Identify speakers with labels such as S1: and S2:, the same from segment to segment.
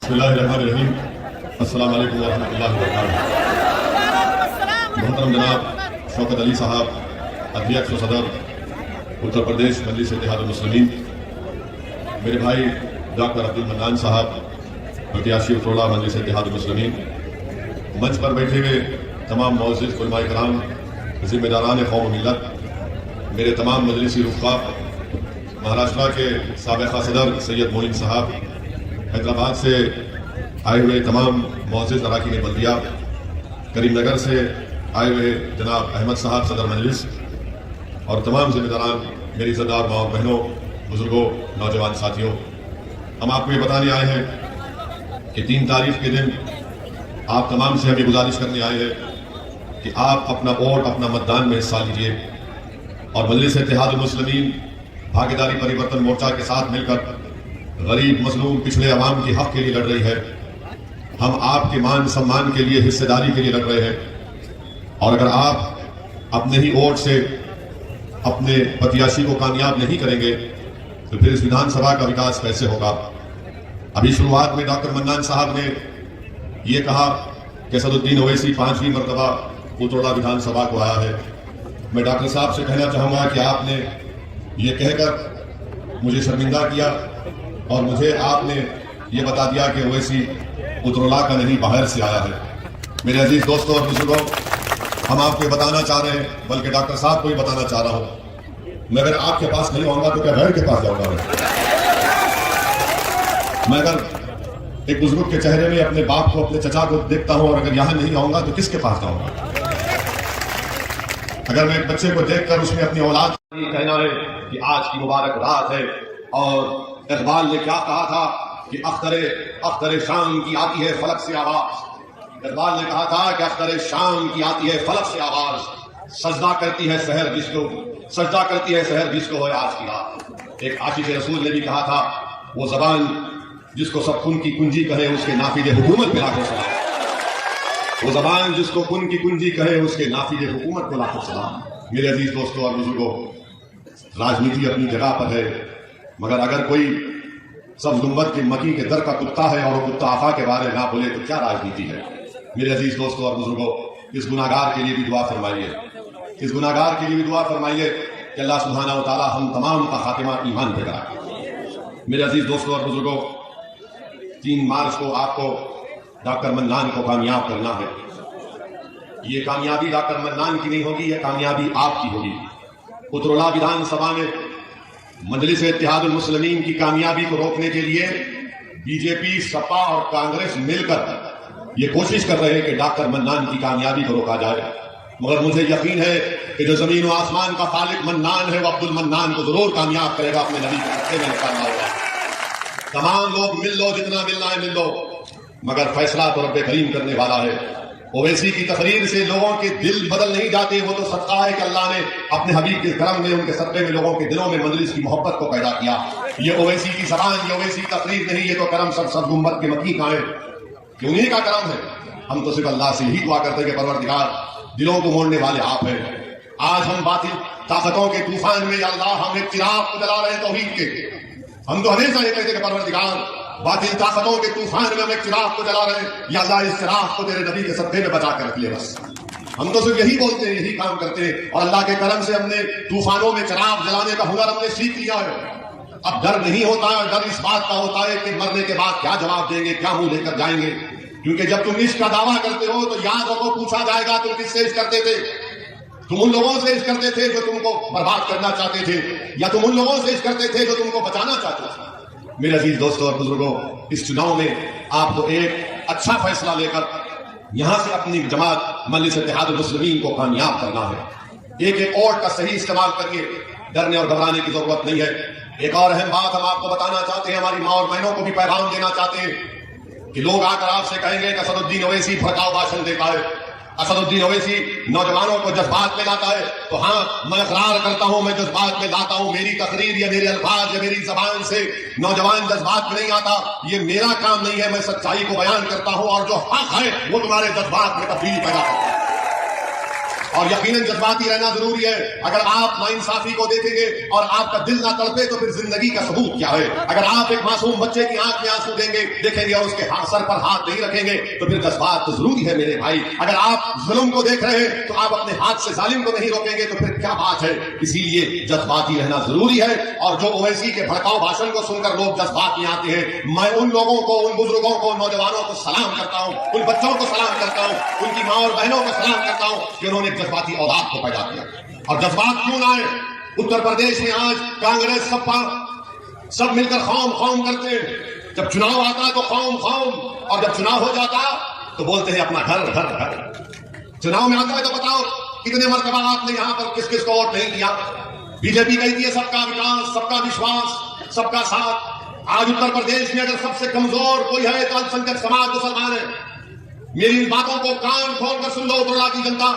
S1: बिस्मिल्लाहिर्रहमानिर्रहीम। अस्सलाम वालेकुम वरहमतुल्लाहि वबरकातुहू। मोहतरम जनाब शौकत अली साहब, अध्यक्ष व सदर उत्तर प्रदेश मजलिस इत्तेहादुल मुस्लिमीन, मेरे भाई डॉक्टर अब्दुल मन्नान साहब, प्रत्याशी उत्तरोला मजलिस इत्तेहादुल मुस्लिमीन, मंच पर बैठे हुए तमाम मुअज़्ज़िज़ उलमाए कराम, जिम्मेदारान कौम मिल्लत, मेरे तमाम मजलिसी रुफ़क़ा, महाराष्ट्र के साबिक़ा सदर सैयद मोइन साहब, हैदराबाद से आए हुए तमाम मुअज़्ज़िज़ अरकान बल्दिया, करीमनगर से आए हुए जनाब अहमद साहब सदर मजलिस और तमाम जिम्मेदारान, मेरी इज़्ज़तदार माँ और बहनों, बुजुर्गों, नौजवान साथियों, हम आपको ये बताने आए हैं कि 3 तारीख के दिन आप तमाम से हम ये गुजारिश करने आए हैं कि आप अपना वोट, अपना मतदान में हिस्सा लीजिए और मजलिस इत्तेहादुल मुस्लिमीन भागीदारी परिवर्तन मोर्चा के साथ मिलकर गरीब, मजलूम, पिछड़े अवाम के हक के लिए लड़ रही है। हम आपके मान सम्मान के लिए, हिस्सेदारी के लिए लड़ रहे हैं और अगर आप अपने ही वोट से अपने प्रत्याशी को कामयाब नहीं करेंगे तो फिर इस विधानसभा का विकास कैसे होगा। अभी शुरुआत में डॉक्टर मन्नान साहब ने ये कहा कि असदुद्दीन ओवैसी 5वीं मरतबा उत्तरोला विधानसभा को आया है। मैं डॉक्टर साहब से कहना चाहूँगा कि आपने ये कहकर मुझे शर्मिंदा किया और मुझे आपने ये बता दिया कि ओवैसी उत्तरोला का नहीं, बाहर से आया है। मेरे अजीज दोस्तों और बुजुर्गों, हम आपको बताना चाह रहे हैं, बल्कि डॉक्टर साहब को ही बताना चाह रहा हूँ, मैं अगर आपके पास नहीं आऊंगा तो क्या गैर के पास जाऊंगा? मैं अगर एक बुजुर्ग के चेहरे में अपने बाप को, अपने चचा को देखता हूं और अगर यहां नहीं आऊंगा तो किसके पास जाऊंगा? अगर मैं एक बच्चे को देखकर उसमें अपनी औलाद कहना है कि आज की मुबारक रात है और इकबाल ने क्या कहा था कि अख्तरे शाम की आती है फलक से आवाज। इकबाल ने कहा था कि अख्तरे शाम की आती है फलक से आवाज, सजदा करती है शहर जिसको हो आज की रात। एक आशिक़ रसूल ने भी कहा था, वो जबान जिसको सब खून की कुंजी कहे उसके नाफिज़े हुकूमत पे लाखों सलाम। वो जबान जिसको खून की कुंजी कहे उसके नाफिज़े हुकूमत पे लाखों सलाम। मेरे अजीज दोस्तों और बुजुर्गों, राजनीति अपनी जगह पर है, मगर अगर कोई सब गुंबद के मकी के दर का कुत्ता है और वो कुत्ता आफा के बारे में ना बोले तो क्या राजनीति है। मेरे अजीज दोस्तों और बुजुर्गों, इस गुनाहगार के लिए भी दुआ फरमाइए, इस गुनाहगार के लिए भी दुआ फरमाइए कि अल्लाह सुब्हानहू व तआला हम तमाम का खातिमा ईमान पे कराए। मेरे अजीज दोस्तों और बुजुर्गों, 3 मार्च को आपको डॉक्टर मन्नान को कामयाब करना है। ये कामयाबी डॉक्टर मन्नान की नहीं होगी, ये कामयाबी आपकी होगी। उत्तरोला विधानसभा में मजलिस इत्तेहादुल मुस्लिमीन की कामयाबी को रोकने के लिए बीजेपी, सपा और कांग्रेस मिलकर ये कोशिश कर रहे हैं कि डॉक्टर मन्नान की कामयाबी को रोका जाए। मगर मुझे यकीन है कि जो जमीन व आसमान का खालिक मन्नान है वो अब्दुल मन्नान को जरूर कामयाब करेगा। अपने नबी के रस्ते में निकालना होगा। तमाम लोग मिल लो, जितना मिलना है मिल लो, मगर फैसला तो रब्बे करीम करने वाला है। ओवैसी की तकरीर से लोगों के दिल बदल नहीं जाते, वो तो सदका है कि अल्लाह ने अपने हबीब के करम में, उनके सदक़े में लोगों के दिलों में मजलिस की मोहब्बत को पैदा किया। ये ओवैसी की जबान, ये ओवैसी की तकरीर नहीं, ये तो करम सब गुंबद के मकी का है, उन्हीं का करम है। हम तो सिर्फ अल्लाह से ही दुआ करते हैं कि परवरदिगार, दिलों को मोड़ने वाले आप हैं। आज हम बातिल ताकतों के तूफान में या अल्लाह हम एक चिराग को जला रहे हैं तौहीद के। हम तो हमेशा ये कहते हैं कि परवरदिगार, बातिल ताकतों के तूफान में हम एक चिराग को जला रहे हैं, या अल्लाह इस चिराग को तेरे नबी के सदक़े में बचा कर रख ले। बस हम तो सिर्फ यही बोलते हैं, यही काम करते हैं और अल्लाह के करम से हमने तूफानों में चिराग जलाने का हुनर हमने सीख लिया है। अब डर नहीं होता है, डर इस बात का होता है कि मरने के बाद क्या जवाब देंगे, क्या मुंह लेकर जाएंगे। क्योंकि जब तुम इश्क का दावा करते हो तो याद रखो, पूछा जाएगा तुम किससे इश्क करते थे। तुम उन लोगों से इश्क करते थे जो तुमको बर्बाद करना चाहते थे, या तुम उन लोगों से इश्क करते थे जो तुमको बचाना चाहते थे। मेरे अजीज दोस्तों और बुजुर्गों, इस चुनाव में आपको एक अच्छा फैसला लेकर यहां से अपनी जमात मजलिस इत्तेहादुल मुस्लिमीन को कामयाब करना है। एक वोट का सही इस्तेमाल करिए, डरने और घबराने की जरूरत नहीं है। एक और अहम बात हम आपको बताना चाहते हैं, हमारी माँ और बहनों को भी पैगाम देना चाहते हैं कि लोग आकर आपसे कहेंगे कि असदुद्दीन ओवैसी भड़काऊ भाषण देता है, असदुद्दीन ओवैसी नौजवानों को जज्बात में लाता है। तो हाँ, मैं इकरार करता हूं, मैं जज्बात में लाता हूं। मेरी तकरीर या मेरे अल्फाज या मेरी जबान से नौजवान जज्बात में नहीं आता, ये मेरा काम नहीं है। मैं सच्चाई को बयान करता हूं और जो हक है वो तुम्हारे जज्बात में तब्दीली पैदा करता है। और यकीनन जज्बाती रहना जरूरी है। अगर आप नाइंसाफी को देखेंगे और आपका दिल ना तड़पे तो फिर जिंदगी का सबूत क्या है। अगर आप एक मासूम बच्चे की आंख में आंसू देखेंगे और उसके सर पर हाथ नहीं रखेंगे तो फिर जज्बात तो जरूरी है मेरे भाई। अगर आप जुल्म को देख रहे हैं तो आप अपने हाथ से जालिम को नहीं रोकेंगे तो फिर क्या बात है। इसीलिए जज्बाती रहना जरूरी है। और जो ओवैसी के भड़काऊ भाषण को सुनकर लोग जज्बात में आते हैं, मैं उन लोगों को, उन बुजुर्गों को, नौजवानों को सलाम करता हूं, उन बच्चों को सलाम करता हूं, उनकी मां और बहनों को सलाम करता हूं कि उन्होंने जज्बाती औलाद को पैदा किया। और जज्बात क्यों ना आए। उत्तर प्रदेश में आज कांग्रेस सपा सब मिलकर खौम खौम करते हैं। जब चुनाव आता तो खौम खौम, और जब चुनाव हो जाता तो बोलते हैं अपना घर घर घर। चुनाव में आता है तो बताओ कितने मरतबा आपने यहां पर किस किस को वोट नहीं दिया। बीजेपी कहती है सबका विकास, सबका विश्वास, सबका साथ। आज उत्तर प्रदेश में अगर सबसे कमजोर कोई है तो अल्पसंख्यक समाज मुसलमान है। मेरी इन बातों को कान खोल कर सुन लो उत्तरला की जनता।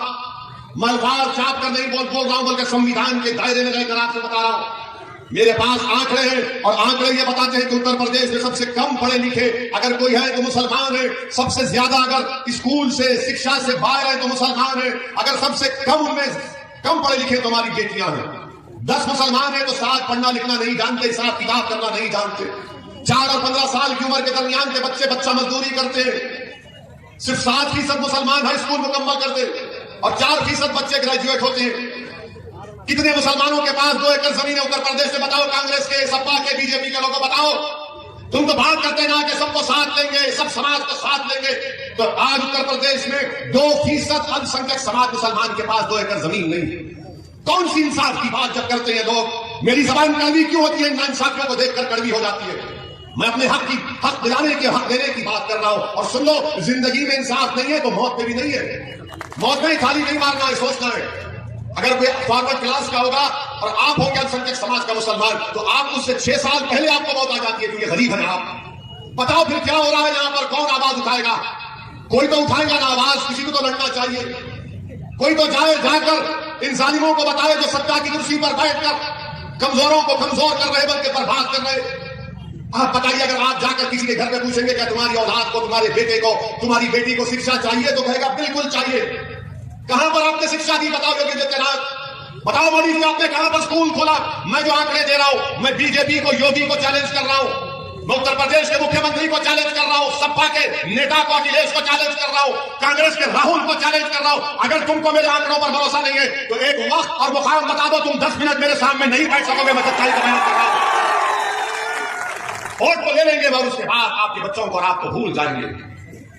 S1: मैं अल्फाज चाप कर नहीं बोल रहा हूं, बल्कि संविधान के दायरे में रहकर आपसे बता रहा हूं। मेरे पास आंकड़े हैं और आंकड़े ये बताते हैं कि उत्तर प्रदेश में सबसे कम पढ़े लिखे अगर कोई है तो मुसलमान है। सबसे ज्यादा अगर स्कूल से, शिक्षा से बाहर है तो मुसलमान है। अगर सबसे कम उनमें कम पढ़े लिखे तो हमारी बेटियां हैं। 10 मुसलमान है तो 7 पढ़ना लिखना नहीं जानते, 7 किताब करना नहीं जानते। 4 और 15 साल की उम्र के दरमियान के बच्चा मजदूरी करते हैं। सिर्फ 7% मुसलमान हाई स्कूल मुकम्मल करते और 4% बच्चे ग्रेजुएट होते हैं। कितने मुसलमानों के पास 2 एकड़ जमीन है उत्तर प्रदेश में? बताओ। कांग्रेस के, सपा के, बीजेपी के लोगों बताओ। तुम तो बात करते ना कि सबको साथ लेंगे, सब समाज को साथ लेंगे। तो आज उत्तर प्रदेश में 2% अल्पसंख्यक समाज मुसलमान के पास 2 एकड़ जमीन नहीं है। कौन सी इंसाफ की बात जब करते हैं लोग? मेरी जबान कड़वी क्यों होती है? नाइंसाफियों को देखकर कड़वी हो जाती है। मैं अपने हक दिलाने के, हक देने की बात कर रहा हूं। और सुन लो, जिंदगी में इंसाफ नहीं है तो मौत में भी नहीं है। मौत में खाली नहीं मारना है, सोचना है। अगर कोई फॉरवर्ड क्लास का होगा और आप होंगे अल्पसंख्यक समाज का मुसलमान तो आप उससे 6 साल पहले आपको मौत आ जाती है क्योंकि गरीब है आप। बताओ फिर क्या हो रहा है यहां पर? कौन आवाज उठाएगा? कोई तो उठाएगा ना आवाज। किसी को तो लड़ना चाहिए। कोई तो जाकर इन जालिमों को बताए जो सत्ता की कुर्सी पर बैठकर कमजोरों को कमजोर कर रहे बल्कि बर्बाद कर रहे। आप बताइए, अगर आप जाकर किसी के घर में पूछेंगे क्या तुम्हारी औलाद को, तुम्हारे बेटे को, तुम्हारी बेटी को शिक्षा चाहिए तो कहेगा बिल्कुल चाहिए। कहां पर आपने शिक्षा दी? बताओ योगी आदित्यनाथ। बताओ मोदी जी, आपने कहां पर स्कूल खोला? मैं जो आंकड़े दे रहा हूं, मैं बीजेपी को, योगी को चैलेंज कर रहा हूं। मैं उत्तर प्रदेश के मुख्यमंत्री को चैलेंज कर रहा हूं, सपा के नेता को, अखिलेश को चैलेंज कर रहा हूं, कांग्रेस के राहुल को चैलेंज कर रहा हूं। अगर तुमको मेरे आंकड़ों पर भरोसा नहीं है तो एक वक्त और मुकाम बता दो। तुम 10 मिनट मेरे सामने नहीं बैठ सकोगे। मैं सच्चाई का बयान कर रहा हूं। वोट को ले लेंगे और उसके बाद आपके बच्चों को और आपको भूल जाएंगे।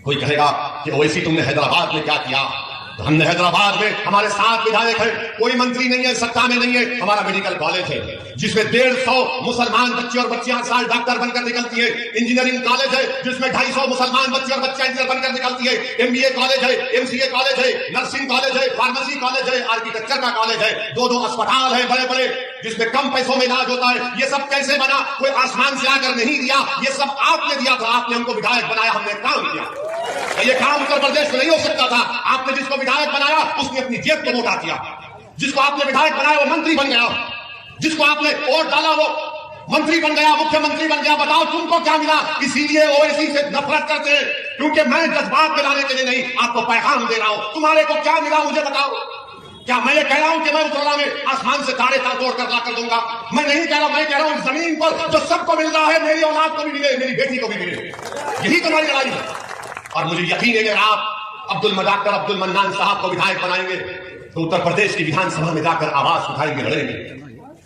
S1: कोई कहेगा कि ओवैसी तुमने हैदराबाद में क्या किया? तो हमने हैदराबाद में, हमारे 7 विधायक हैं, कोई मंत्री नहीं है, सत्ता में नहीं है। हमारा मेडिकल कॉलेज है जिसमें 150 मुसलमान बच्चे और बच्चियां साल डॉक्टर बनकर निकलती है। इंजीनियरिंग कॉलेज है जिसमें 250 मुसलमान बच्चे और बच्चियां इंजीनियर बनकर निकलती है। MBA कॉलेज है, MCA कॉलेज है, नर्सिंग कॉलेज है, फार्मेसी कॉलेज है, आर्किटेक्चर का कॉलेज है। 2 अस्पताल है बड़े बड़े जिसमें कम पैसों में इलाज होता है। ये सब कैसे बना? कोई आसमान से आकर नहीं दिया, ये सब आपने दिया था। आपने हमको विधायक बनाया, हमने काम किया। ये काम उत्तर प्रदेश में नहीं हो सकता था। आपने जिसको विधायक बनाया उसने अपनी जेब को मोटा किया। जिसको आपने विधायक बनाया वो मंत्री बन गया। जिसको आपने वोट डाला वो मंत्री बन गया, मुख्यमंत्री बन गया। बताओ तुमको क्या मिला? इसीलिए ओवैसी से नफरत करते हैं, क्योंकि मैं जज्बात दिलाने के लिए नहीं, आपको पैगाम दे रहा हूं। तुम्हारे को क्या मिला मुझे बताओ। क्या मैं ये कह रहा हूं कि मैं उत्तरला में आसमान से तारे तोड़ कर ला कर दूंगा? मैं नहीं कह रहा। मैं कह रहा हूं जमीन पर जो सबको मिल रहा है, मेरी औलाद को भी मिले, मेरी बेटी को भी मिले। यही तुम्हारी लड़ाई है। और मुझे यकीन है कि आप अब्दुल मन्नान साहब को विधायक बनाएंगे तो उत्तर प्रदेश की विधानसभा में जाकर आवाज उठाएंगे, लड़ेंगे।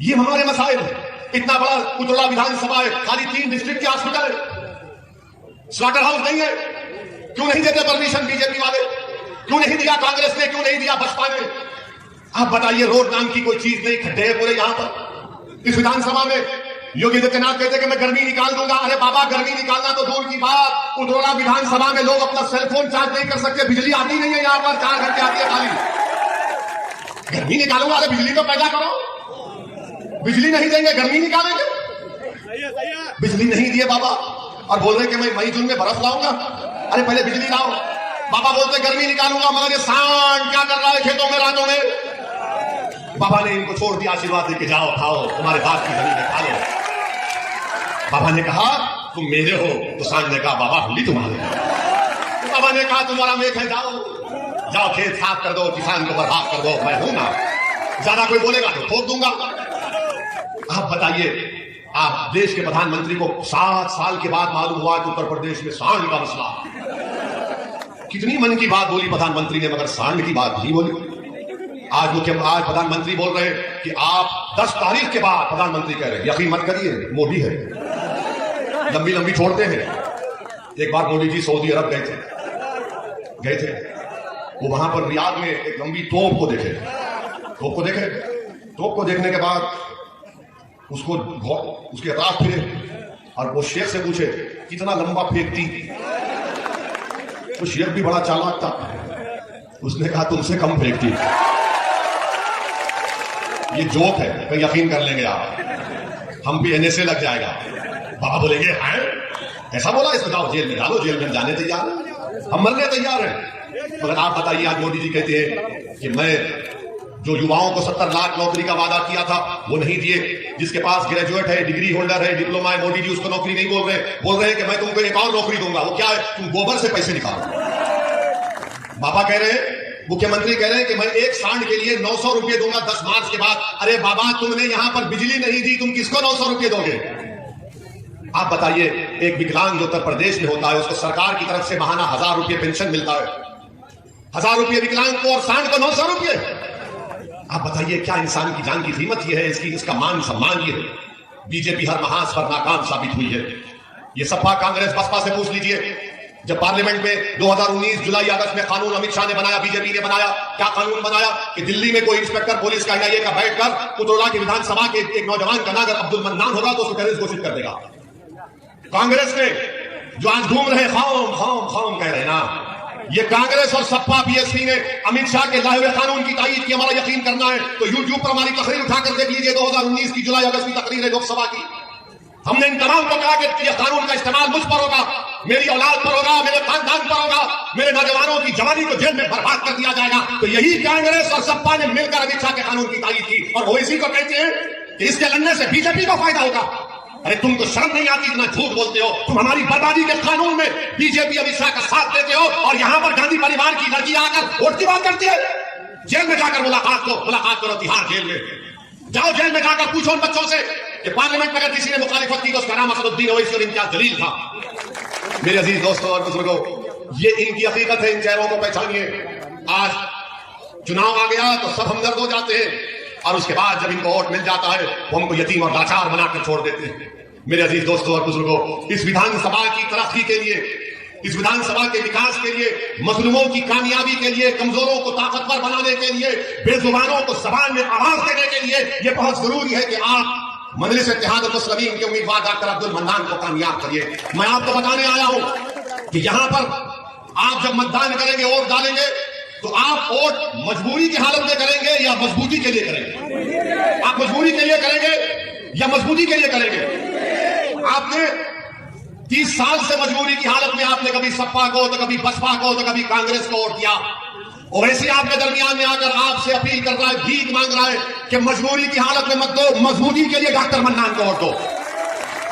S1: ये हमारे मसाइल है। इतना बड़ा उत्तरला विधानसभा है, खाली 3 डिस्ट्रिक्ट के हॉस्पिटल है, स्लॉटर हाउस नहीं है। क्यों नहीं देते परमिशन बीजेपी वाले? क्यों नहीं दिया कांग्रेस ने? क्यों नहीं दिया बसपा ने? आप बताइए, रोड नाम की कोई चीज नहीं, खड्डे हैं पूरे यहां पर। इस विधानसभा में योगी आदित्यनाथ कहते कि मैं गर्मी निकाल दूंगा। अरे बाबा, गर्मी निकालना तो दूर की बात, उधौला विधानसभा में लोग अपना सेलफोन चार्ज नहीं कर सकते। बिजली आती नहीं है यहां पर, 4 घंटे आती है खाली। गर्मी निकालूंगा? अरे बिजली तो पैदा करो। बिजली नहीं देंगे, गर्मी निकालेंगे? बिजली नहीं दिए बाबा और बोल रहे कि मैं मई जून में बर्फ लाऊंगा। अरे पहले बिजली लाओ। बाबा बोलते गर्मी निकालूंगा, मगर ये सांड क्या कर रहा है खेतों में रातों में? बाबा ने इनको छोड़ दिया, आशीर्वाद देके जाओ, खाओ, तुम्हारे बाप की जमीन खा लो। बाबा ने कहा तुम मेरे हो, तो सांड ने कहा बाबा हम भी तुम्हारे हो। बाबा ने कहा तुम्हारा मेघ है, जाओ जाओ खेत साफ कर दो, किसान को बर्बाद कर दो, मैं हूं ना, ज्यादा कोई बोलेगा तो ठोक दूंगा। आप बताइए, आप देश के प्रधानमंत्री को 7 साल के बाद मालूम हुआ कि उत्तर प्रदेश में सांड का मसला। कितनी मन की बात बोली प्रधानमंत्री ने, मगर सांड की बात नहीं बोली। आज प्रधानमंत्री बोल रहे हैं कि आप 10 तारीख के बाद, प्रधानमंत्री कह रहे हैं, यकीन मत करिए मोदी है, लंबी लंबी छोड़ते हैं। एक बार मोदी जी सऊदी अरब गए थे, वो वहां पर रियाद में एक लंबी तोप को देखे, तोप को देखने के बाद उसके अतराफ फिरे और वो शेख से पूछे कितना लंबा फेंकती। तो शेख भी बड़ा चालाक था, उसने कहा तुमसे कम फेंकती। ये जोक है, कहीं यकीन कर लेंगे आप, हम भी एनएसए लग जाएगा। बाबा बोलेंगे हैं ऐसा बोला, इसको जाओ जेल में डालो, जेल में जाने तैयार हैं, हम मरने तैयार हैं। मगर आप बताइए, आज मोदी जी कहते हैं कि मैं जो युवाओं को 70 लाख नौकरी का वादा किया था वो नहीं दिए, जिसके पास ग्रेजुएट है, डिग्री होल्डर है, डिप्लोमा है, मोदी जी उसको नौकरी नहीं बोल रहे हैं कि मैं तुमको एक और नौकरी दूंगा। वो क्या है, तुम गोबर से पैसे निकालो। बाबा कह रहे हैं, मुख्यमंत्री कह रहे हैं कि मैं एक सांड के लिए 900 रुपये दूंगा 10 मार्च के बाद। अरे बाबा, तुमने यहां पर बिजली नहीं दी, तुम किसको 900 रुपये दोगे? आप बताइए, एक विकलांग जो उत्तर प्रदेश में होता है उसको सरकार की तरफ से महाना 1000 रुपये पेंशन मिलता है, 1000 रुपये विकलांग को और सांड को 900 रुपये। आप बताइए, क्या इंसान की जान की कीमत ये है, इसका मान सम्मान ये है? बीजेपी हर महाज पर नाकाम साबित हुई है। ये सपा, कांग्रेस, बसपा से पूछ लीजिए, जब पार्लियामेंट में 2019 जुलाई अगस्त में कानून अमित शाह ने बनाया, बीजेपी ने बनाया, क्या कानून बनाया कि दिल्ली में कोई इंस्पेक्टर पुलिस का एनआईए का बैठकर उतरौला की विधानसभा के एक नौजवान का नाम अगर अब्दुल मन्नान होगा तो उसको टेररिस्ट घोषित कर देगा। कांग्रेस ने जो आज घूम रहे खौम कह रहे ना, ये कांग्रेस और सपा बीएसपी ने अमित शाह के लाए हुए कानून की तायीद की। हमारा यकीन करना है तो यूट्यूब पर हमारी तकरीर उठाकर देख लीजिए, 2019 की जुलाई अगस्त की तकरीर है लोकसभा की। हमने इन तमाम को कहा कि यह कानून का इस्तेमाल मुझ पर होगा, मेरी औलाद पर होगा, मेरे खानदान पर होगा, मेरे नौजवानों की जवानी को जेल में बर्बाद कर दिया जाएगा। तो यही कांग्रेस और सपा ने मिलकर अमित शाह के कानून की तायीद की, और वो इसी को कहते हैं कि इसके लड़ने से बीजेपी को फायदा होगा। अरे तुमको शर्म नहीं आती, इतना झूठ बोलते हो। तुम हमारी बर्बादी के कानून में बीजेपी अमित शाह का साथ देते हो, और यहां पर गांधी परिवार की लड़की आकर वोट की बात करती है। जेल में जाकर मुलाकात करो, तिहाड़ जेल में जाओ, जेल में जाकर पूछो उन बच्चों से कि पार्लियामेंट में अगर किसी ने मुखालिफत की तो उसका नाम असदुद्दीन ओवैसी और इम्तियाज जलील था। मेरे अजीज दोस्तों और बुजुर्गों, ये इनकी हकीकत है, इन चेहरों को पहचानिए। आज चुनाव आ गया तो सब हमदर्द हो जाते हैं, और उसके बाद जब इनको वोट मिल जाता है वो हमको यतीम और लाचार बनाकर छोड़ देते हैं। मेरे अजीज दोस्तों और बुजुर्गों, इस विधानसभा की तरक्की के लिए, इस विधानसभा के विकास के लिए, मजलूमों की कामयाबी के लिए, कमजोरों को ताकतवर बनाने के लिए, बेजुबानों को ज़बान में आवाज देने के लिए ये बहुत जरूरी है कि आप मजलिस इत्तेहाद मुस्लिमीन के उम्मीदवार डॉक्टर अब्दुल मन्नान को कामयाब करिए। मैं आपको बताने आया हूं कि यहां पर आप जब मतदान करेंगे, वोट डालेंगे, तो आप वोट मजबूरी की हालत में करेंगे या मजबूती के लिए करेंगे? आप मजबूरी के लिए करेंगे या मजबूती के लिए करेंगे? आपने 30 साल से मजबूरी की हालत में आपने कभी सपा को, तो कभी बसपा को, तो कभी कांग्रेस को वोट दिया, और ऐसे आपके दरमियान में आकर आपसे अपील कर रहा है, भीख मांग रहा है कि मजबूरी की हालत में मत दो, मजबूती के लिए डॉक्टर मन्नान को वोट दो।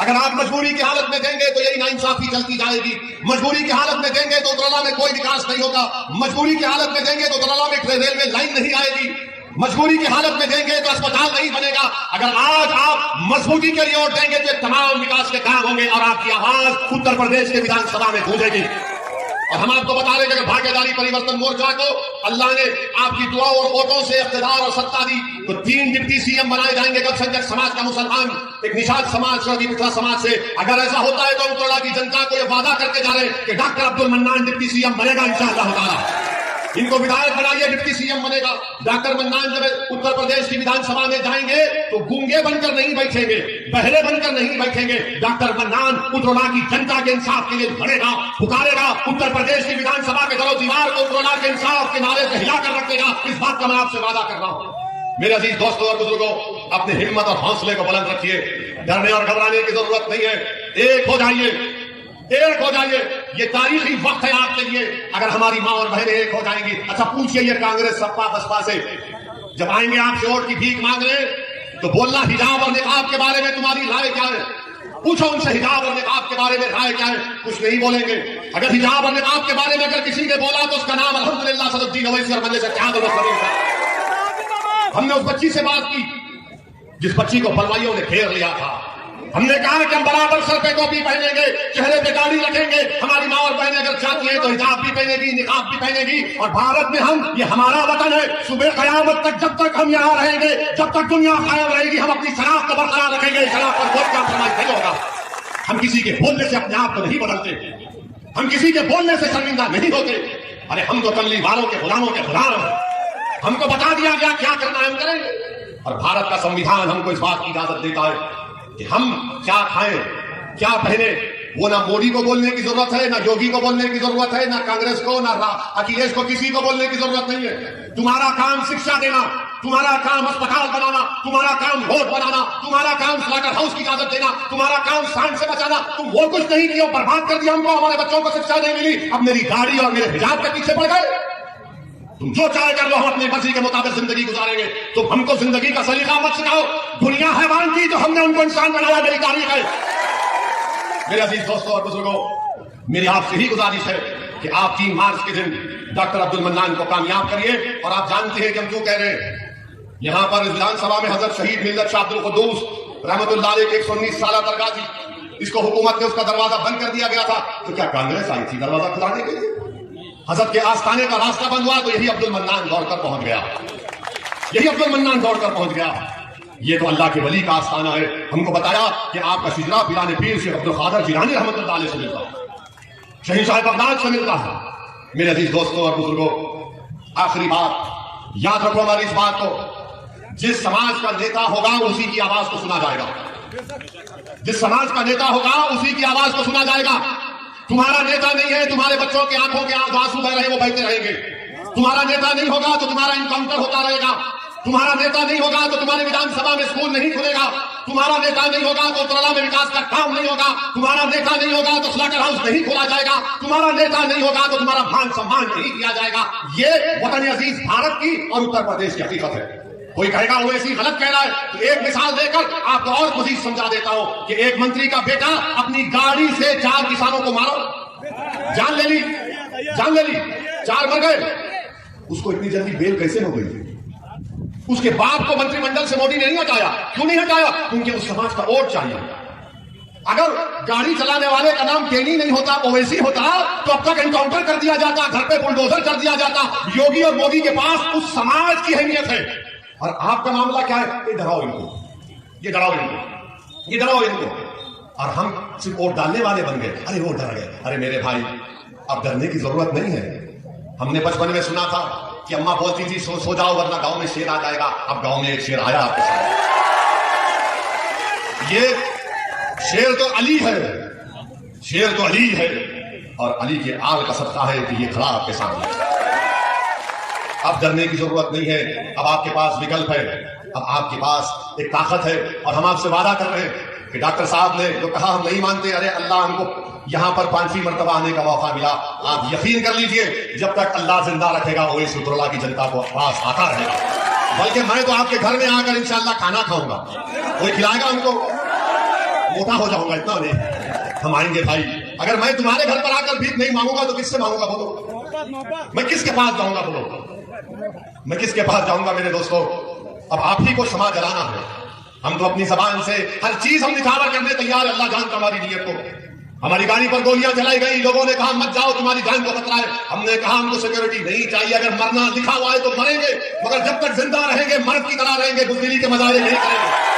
S1: अगर आप मजबूरी की हालत में देंगे तो यही नाइंसाफी चलती जाएगी। मजबूरी की हालत में देंगे तो उतरौला में कोई विकास नहीं होगा। मजबूरी की हालत में देंगे तो उतरौला में रेलवे लाइन नहीं आएगी। मजबूरी की हालत में देंगे तो अस्पताल नहीं बनेगा। अगर आज आप मजबूती के लिए वोट देंगे तो तमाम विकास के काम होंगे और आपकी आवाज उत्तर प्रदेश के विधानसभा में गूंजेगी। और हम आपको बता रहे हैं कि भाग्यदारी परिवर्तन मोर्चा को अल्लाह ने आपकी दुआ और वोटों से इख्तिदार और सत्ता दी तो 3 डिप्टी सीएम बनाए जाएंगे अल्पसंख्यक समाज का मुसलमान, एक निषाद समाज और पिछड़ा समाज से। अगर ऐसा होता है तो उत्तरला की जनता को यह वादा करके जा रहे हैं कि doctor Abdul mannan deputy CM बनेगा इंशाअल्लाह ताला। इनको विधायक बनाइए, डिप्टी सीएम बनेगा। डॉक्टर मन्नान जब उत्तर प्रदेश की विधानसभा में जाएंगे तो गूंगे बनकर नहीं बैठेंगे, बहरे बनकर नहीं बैठेंगे। डॉक्टर मन्नान उत्तरला की जनता के इंसाफ के लिए लड़ेगा, पुकारेगा। उत्तर प्रदेश की विधानसभा के दरो दीवार को उत्तरला के इंसाफ के नारे से हिलाकर रखेगा। इस बात का मैं आपसे वादा कर रहा हूं। मेरे अजीज दोस्तों और बुजुर्गों, अपने हिम्मत और हौसले को बुलंद रखिए, डरने और घबराने की जरूरत नहीं है। एक हो जाइए, एक हो जाइए। ये तारीखी वक्त है आपके लिए। अगर हमारी मां और बहनें एक हो जाएंगी। अच्छा पूछिए ये कांग्रेस सपा बसपा से, जब आएंगे आपसे वोट की भीख मांगने तो बोलना हिजाब और निकाब के बारे में तुम्हारी राय क्या है? पूछो उनसे हिजाब और निकाब के बारे में राय क्या है, कुछ नहीं बोलेंगे। अगर हिजाब और निकाब के बारे में अगर किसी ने बोला तो उसका नाम अल्हम्दुलिल्लाह सदुद्दीन अवैसी और मजलिस इत्तेहाद उल मुस्लिमीन था। हमने उस बच्ची से बात की जिस बच्ची को बलवाइयों ने घेर लिया था। हमने कहा कि हम बराबर सर पे टोपी पहनेंगे, चेहरे पे दाढ़ी रखेंगे, हमारी माँ और बहनें अगर चाहती हैं तो हिजाब भी पहनेगी, निकाब भी पहनेगी, और भारत में हम, ये हमारा वतन है, सुबह कयामत तक जब तक हम यहाँ रहेंगे, जब तक दुनिया कायम रहेगी, हम अपनी शनाख्त को बरकरार रखेंगे। शनाख्त पर कोई कॉम्प्रोमाइज नहीं होगा। हम किसी के बोलने से अपने आप को नहीं बदलते, हम किसी के बोलने से शर्मिंदा नहीं होते। अरे हम तो कमली वालों के गुलामों के गुलाम हैं, हमको बता दिया गया क्या करना है हम करेंगे। और भारत का संविधान हमको इस बात की इजाजत देता है कि हम क्या खाएं, क्या पहने। वो ना मोदी को बोलने की जरूरत है, ना योगी को बोलने की जरूरत है, ना कांग्रेस को, ना अखिलेश को, किसी को बोलने की जरूरत नहीं है। तुम्हारा काम शिक्षा देना, तुम्हारा काम अस्पताल बनाना, तुम्हारा काम रोड बनाना, तुम्हारा काम स्लाटर हाउस की इजाजत देना, तुम्हारा काम सांड से बचाना। तुम वो कुछ नहीं किया, बर्बाद कर दिया हमको, हमारे बच्चों को शिक्षा नहीं मिली, अब मेरी गाड़ी और मेरे हिजाब के पीछे पड़ गए। तुम जो चाहे कर लो, हम अपनी मर्जी के मुताबिक जिंदगी गुजारेंगे। तो हमको जिंदगी का सलीका मत सिखाओ। दुनिया हैवान की जो हमने उनको इंसान बनाया, मेरी तारीफ है। मेरे अजीज दोस्तों और बुजुर्गों, मेरी आपसे ही गुजारिश है कि आप 3 मार्च के दिन डॉक्टर अब्दुल मन्नान को कामयाब करिए। और आप जानते हैं कि हम क्यों कह रहे हैं। यहां पर विधानसभा में हजरत शहीद मिल्लत शाह अब्दुल कुद्दूस रहमतुल्लाह अलैह के 119 साल दरगाह थी, इसको हुकूमत ने उसका दरवाजा बंद कर दिया गया था। तो क्या कांग्रेस आई थी दरवाजा खुलाने के लिए? हजरत के आस्थाने का रास्ता बंद हुआ तो यही अब्दुल मन्नान दौड़कर पहुंच गया, यही अब्दुल मन्नान दौड़कर पहुंच गया। ये तो अल्लाह के वली का आस्थाना है। हमको बताया कि आपका शिजरा पिराने पीर शेख अब्दुल कादिर जिलानी रहमतुल्लाह अलैह से मिलता है, शहीद साहिब बगदाद से मिलता है। मेरे अजीज दोस्तों और बुजुर्गों, आखिरी बात याद रखो हमारी इस बात को, जिस समाज का नेता होगा उसी की आवाज को सुना जाएगा। जिस समाज का नेता होगा उसी की आवाज को सुना जाएगा। तुम्हारा नेता नहीं है, तुम्हारे बच्चों के आंखों के आंसू बह रहे वो बहते रहेंगे। तुम्हारा नेता नहीं होगा तो तुम्हारा इनकाउंटर होता रहेगा। तुम्हारा नेता नहीं होगा तो तुम्हारी विधानसभा में स्कूल नहीं खुलेगा। तुम्हारा नेता नहीं होगा तो उत्तरला में विकास का काम नहीं होगा। तुम्हारा नेता नहीं होगा तो स्लाटर हाउस नहीं खोला जाएगा। तुम्हारा नेता नहीं होगा तो तुम्हारा मान सम्मान नहीं किया जाएगा। ये वतन अजीज भारत की और उत्तर प्रदेश की हकीकत है। कोई कहेगा वो ऐसी गलत कह रहा है, तो एक मिसाल देकर आपको और मजीद समझा देता हूं कि एक मंत्री का बेटा अपनी गाड़ी से 4 किसानों को मारो, जान ले ली, 4 मर गए। उसको इतनी जल्दी बेल कैसे हो गई? उसके बाप को मंत्रिमंडल से मोदी ने नहीं हटाया। क्यों नहीं हटाया? क्योंकि उस समाज का वोट चाहिए। अगर गाड़ी चलाने वाले का नाम केनी नहीं होता, ओवैसी होता, तो अब तक एनकाउंटर कर दिया जाता, घर पे बुलडोजर कर दिया जाता। योगी और मोदी के पास उस समाज की अहमियत है। और आपका मामला क्या है? ये डराओ इनको, ये डराओ इनको, ये डराओ इनको। और हम सिर्फ वोट डालने वाले बन गए। अरे वो डर गए। अरे मेरे भाई, अब डरने की जरूरत नहीं है। हमने बचपन में सुना था कि अम्मा बोलती थी सो जाओ वरना गांव में शेर आ जाएगा। अब गांव में एक शेर आया आपके सामने। ये शेर तो अली है, शेर तो अली है, और अली के आल का सदका है कि ये खड़ा आपके सामने। अब डरने की जरूरत नहीं है। अब आपके पास विकल्प है, अब आपके पास एक ताकत है। और हम आपसे वादा कर रहे हैं कि डॉक्टर साहब ने जो कहा हम नहीं मानते, अरे अल्लाह हमको यहां पर 5वीं मर्तबा आने का मौका मिला। आप यकीन कर लीजिए, जब तक अल्लाह जिंदा रखेगा ओवैसी उत्तरला की जनता को आवाज आता रहेगा। बल्कि मैं तो आपके घर में आकर इंशाअल्लाह खाना खाऊंगा, कोई खिलाएगा हमको, मोटा हो जाऊंगा, इतना नहीं। हम आएंगे भाई। अगर मैं तुम्हारे घर पर आकर भीख नहीं मांगूंगा तो किससे मांगूंगा बोलो? मैं किसके पास जाऊंगा बोलो? मैं किसके पास जाऊंगा मेरे दोस्तों? अब आप ही को क्षमा जलाना है। हम तो अपनी जबान से हर चीज हम निछावर करने तैयार है। अल्लाह जानता हमारी नीयत को। हमारी गाड़ी पर गोलियां चलाई गई, लोगों ने कहा मत जाओ, तुम्हारी जान को खतरा है। हमने कहा हमको सिक्योरिटी नहीं चाहिए। अगर मरना लिखा हुआ है तो मरेंगे, मगर जब तक जिंदा रहेंगे मर्द की तरह रहेंगे, बुज़दिली के मजारे नहीं करेंगे।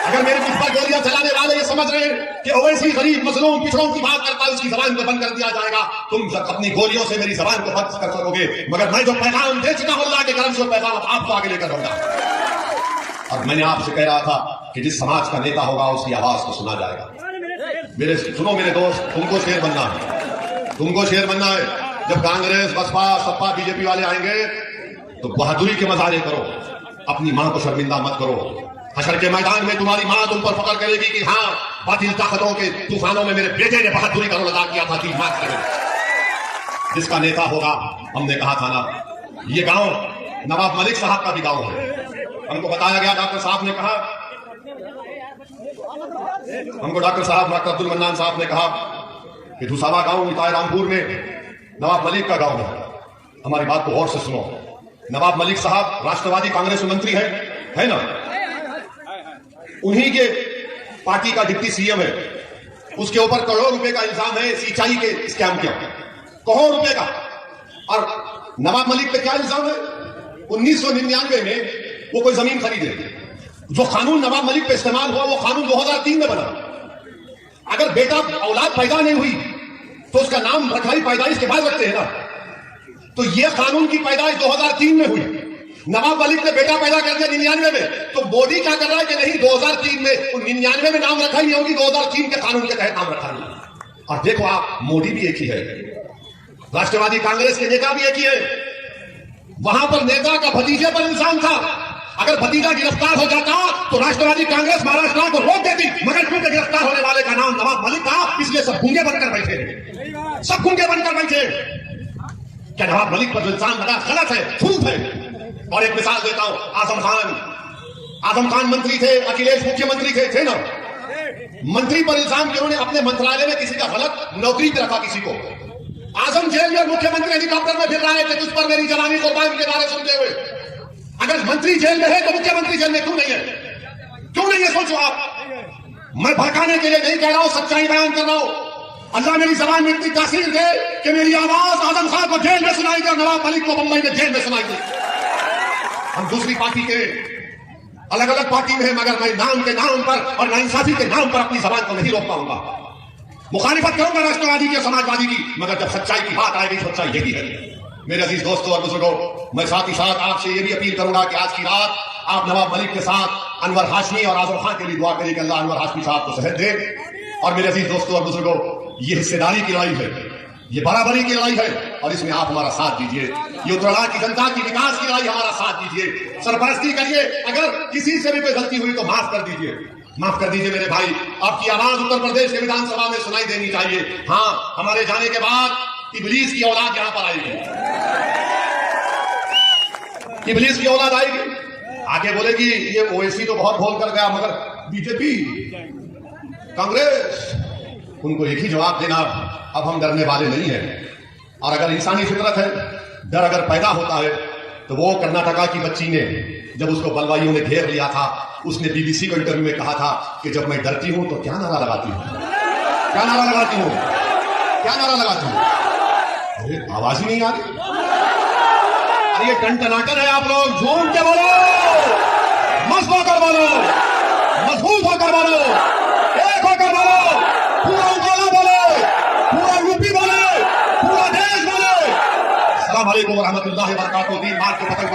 S1: अगर मेरे मुझ पर गोलियां चलाने वाले ये समझ रहे हैं कि ओवैसी गरीब मजलूम पिछड़ों की बात करता है, उसकी जबान को बंद कर दिया जाएगा, तुम अपनी गोलियों से मेरी जबान को बंद कर सकोगे। मगर मैं जो पैगाम दे चुका हूं अल्लाह के करम से, वो पैगाम आपको आगे लेकर रहूंगा। और मैंने आपसे कह रहा था कि जिस समाज का नेता होगा उसकी आवाज को सुना जाएगा। मेरे सुनो मेरे दोस्त, तुमको शेर बनना है, तुमको शेर बनना है। जब कांग्रेस, बसपा, सपा, बीजेपी वाले आएंगे तो बहादुरी के मजारे करो, अपनी मां को शर्मिंदा मत करो। हशर के मैदान में तुम्हारी मां तुम पर फख्र करेगी कि हाँ, बातिल ताकतों के तूफानों में मेरे बेटे ने बहादुरी का रोल अदा किया था। 3 मार्च के जिसका नेता होगा, हमने कहा था ना, ये गांव नवाब मलिक साहब का भी गांव है। हमको बताया गया, डॉक्टर साहब ने कहा हमको डॉक्टर अब्दुल मन्नान साहब ने कहा कि धुसावा गांव इताए रामपुर में नवाब मलिक का गांव है। हमारी बात को गौर से सुनो। नवाब मलिक साहब राष्ट्रवादी कांग्रेस में मंत्री है ना? उन्हीं के पार्टी का डिप्टी सीएम है। उसके ऊपर करोड़ों रुपए का इल्जाम है सिंचाई के स्कैम के, करोड़ों रुपए का। और नवाब मलिक पे क्या इल्जाम है? 1999 में वो कोई जमीन खरीदे, जो कानून नवाब मलिक पे इस्तेमाल हुआ वो कानून 2003 में बना। अगर बेटा औलाद पैदा नहीं हुई तो उसका नाम रखवाली पैदाइश के बाद रखते हैं ना। तो ये कानून की पैदाइश 2003 में हुई। नवाब मलिक ने बेटा पैदा कर दिया 99 में, तो मोदी क्या कर रहा है कि नहीं 2003 में 99 में नाम रखा ही नहीं होगी, 2003 के कानून के तहत नाम रखा नहीं। और देखो आप, मोदी भी एक ही है, राष्ट्रवादी कांग्रेस के नेता भी एक ही है। वहां पर नेता का भतीजे पर इल्जाम था। अगर भतीजा गिरफ्तार हो जाता तो राष्ट्रवादी कांग्रेस महाराष्ट्र को रोक देती, मगर क्योंकि गिरफ्तार होने वाले का नाम नवाब मलिक था, इसलिए सब गूंगे बनकर बैठे, सब गूंगे बनकर बैठे। क्या नवाब मलिक पर इल्जाम लगा गलत है, झूठ है? और एक मिसाल देता हूं, आजम खान मंत्री थे, अखिलेश मुख्यमंत्री थे ना। मंत्री पर इल्जाम कि उन्होंने अपने मंत्रालय में किसी का गलत नौकरी पे रखा किसी को। आजम जेल में, मुख्यमंत्री हेलीकॉप्टर में फिर रहा है कि तुझ पर मेरी जवानी कुर्बान के बारे सुनते हुए। अगर मंत्री जेल में है तो मुख्यमंत्री जेल में क्यों नहीं है? क्यों नहीं है, सोचो आप। मैं भड़काने के लिए नहीं कह रहा हूं, सच्चाई बयान कर रहा हूं। अल्लाह मेरी जबान में इतनी तासीर दे कि मेरी आवाज आजम खान को जेल में सुनाई दे और नवाब मलिक को मुंबई में जेल में सुनाई दे। हम दूसरी पार्टी के अलग अलग पार्टी में है, मगर मैं नाम के नाम पर और नाइंसाफी के नाम पर अपनी जबान को नहीं रोक पाऊंगा। मुखालिफत करूंगा राष्ट्रवादी की, समाजवादी की, मगर जब सच्चाई की बात आएगी, सच्चाई यही है। मेरे अजीज दोस्तों और बुजुर्गों, मैं साथ ही साथ आपसे ये भी अपील करूंगा कि आज की रात आप नवाब मलिक के साथ अनवर हाशमी और आजम खान के लिए दुआ करिए कि अल्लाह अनवर हाशमी साहब को सेहत दे। और मेरे अजीज दोस्तों और बुजुर्गों, ये हिस्सेदारी की लड़ाई है, ये बराबरी की लड़ाई है, और इसमें आप हमारा साथ दीजिए। ये उत्तराखंड की जनता की विकास की लड़ाई, हमारा साथ दीजिए, सरपरस्ती करिए। अगर किसी से भी कोई गलती हुई तो माफ कर दीजिए, माफ कर दीजिए मेरे भाई। आपकी आवाज उत्तर प्रदेश के विधानसभा में सुनाई देनी चाहिए। हाँ, हमारे जाने के बाद इबलीस की औलाद यहां पर आएगी, इबलीस की औलाद आएगी, आगे बोलेगी ये ओवैसी तो बहुत बोल कर गया, मगर बीजेपी कांग्रेस, उनको एक ही जवाब देना, अब हम डरने वाले नहीं हैं। और अगर इंसानी फितरत है, डर अगर पैदा होता है, तो वो कर्नाटका की बच्ची ने जब उसको बलवाइयों ने घेर लिया था, उसने बीबीसी को इंटरव्यू में कहा था कि जब मैं डरती हूं तो क्या नारा लगाती हूं, क्या नारा लगाती हूं, क्या नारा लगाती हूं? अरे आवाज ही नहीं आ रही। अरे ये टनटनाटन है, आप लोग झूम के बोलो, मस्त होकर बोलो, मजबूत होकर बोलो, एक होकर बोलो, पूरा उजाला बोले, पूरा यूपी बोले, पूरा देश बोले। अस्सलाम वालेकुम व रहमतुल्लाहि व बरकातहू। दीन मार के पतंग